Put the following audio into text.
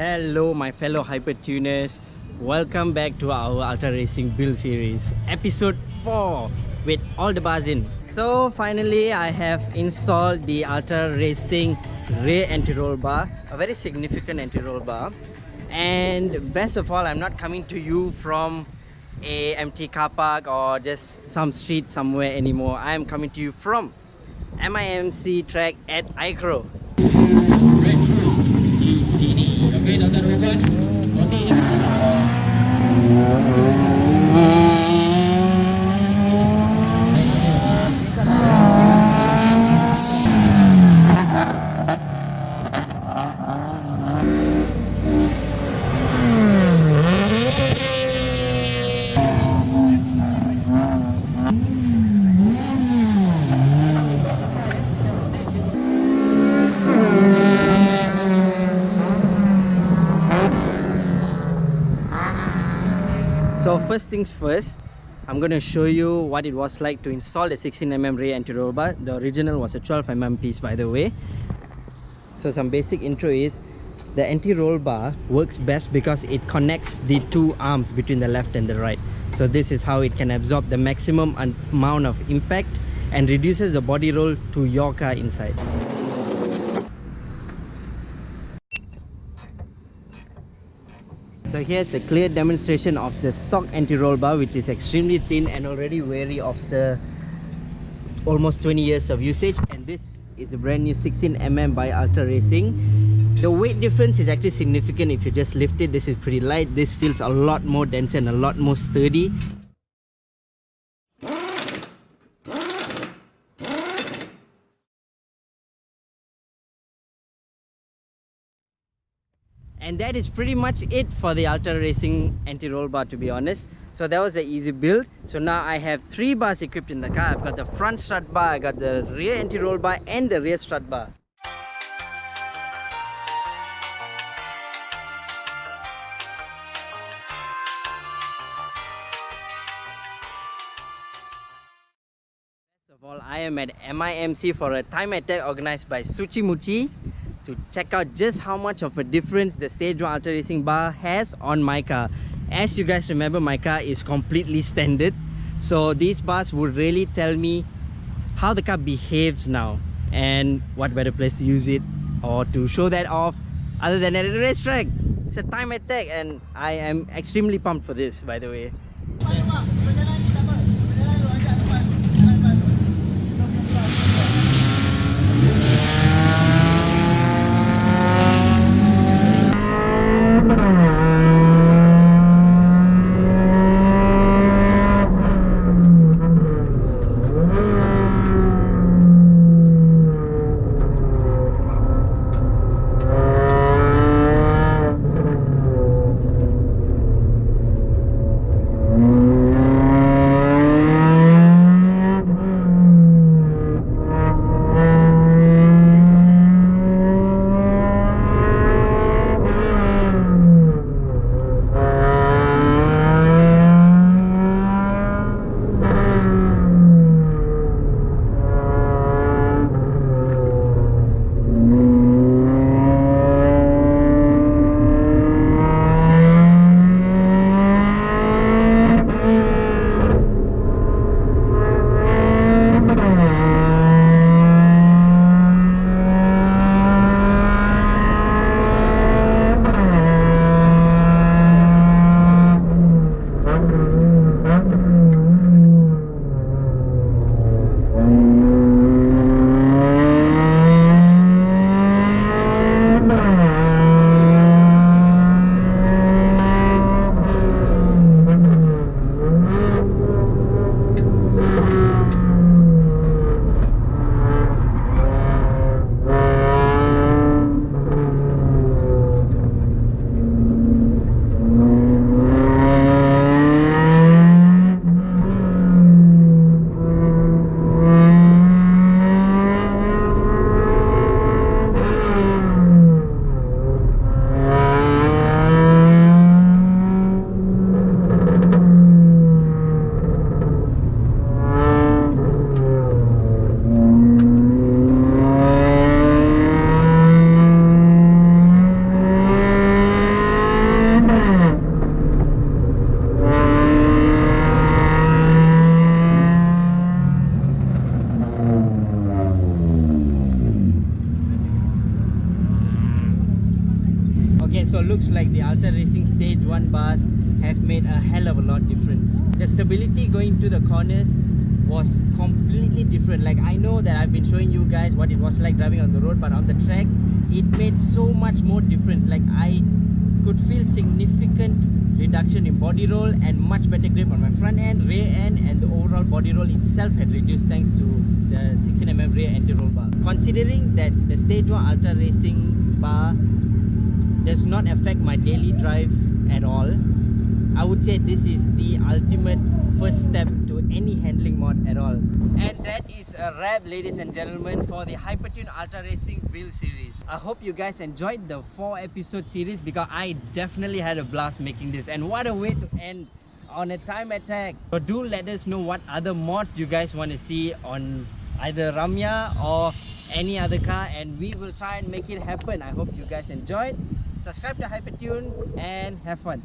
Hello my fellow Hypertuners, welcome back to our Ultra Racing build series, episode 4 with all the bars in. So finally I have installed the Ultra Racing rear anti-roll bar, a very significant anti-roll bar. And best of all, I'm not coming to you from a empty car park or just some street somewhere anymore. I am coming to you from MIMC track at Icro. Di sini, oke, Dr. Ruben. So first things first, I'm going to show you what it was like to install the 16mm rear anti-roll bar. The original was a 12mm piece, by the way. So some basic intro is, the anti-roll bar works best because it connects the two arms between the left and the right. So this is how it can absorb the maximum amount of impact and reduces the body roll to your car inside. So here's a clear demonstration of the stock anti-roll bar, which is extremely thin and already weary after almost 20 years of usage. And this is a brand new 16mm by Ultra Racing. The weight difference is actually significant if you just lift it. This is pretty light. This feels a lot more dense and a lot more sturdy. And that is pretty much it for the Ultra Racing anti-roll bar, to be honest. So that was an easy build. So now I have 3 bars equipped in the car. I've got the front strut bar, I got the rear anti-roll bar and the rear strut bar. First of all, I am at MIMC for a time attack organized by Suchimuchi to check out just how much of a difference the Stage 1 Ultra Racing bar has on my car. As you guys remember, my car is completely standard, so these bars would really tell me how the car behaves now, and what better place to use it or to show that off other than at a racetrack. It's a time attack and I am extremely pumped for this, by the way. bars have made a hell of a lot difference. The stability going to the corners was completely different. Like, I know that I've been showing you guys what it was like driving on the road, but on the track it made so much more difference. Like, I could feel significant reduction in body roll and much better grip on my front end, rear end, and the overall body roll itself had reduced thanks to the 16mm rear anti-roll bar. Considering that the Stage 1 Ultra Racing bar does not affect my daily drive at all, I would say this is the ultimate first step to any handling mod at all. And that is a wrap, ladies and gentlemen, for the Hypertune Ultra Racing build series. I hope you guys enjoyed the 4-episode series because I definitely had a blast making this. And what a way to end on a time attack. So do let us know what other mods you guys want to see on either Ramya or any other car, and we will try and make it happen. I hope you guys enjoyed. Subscribe to Hypertune and have fun.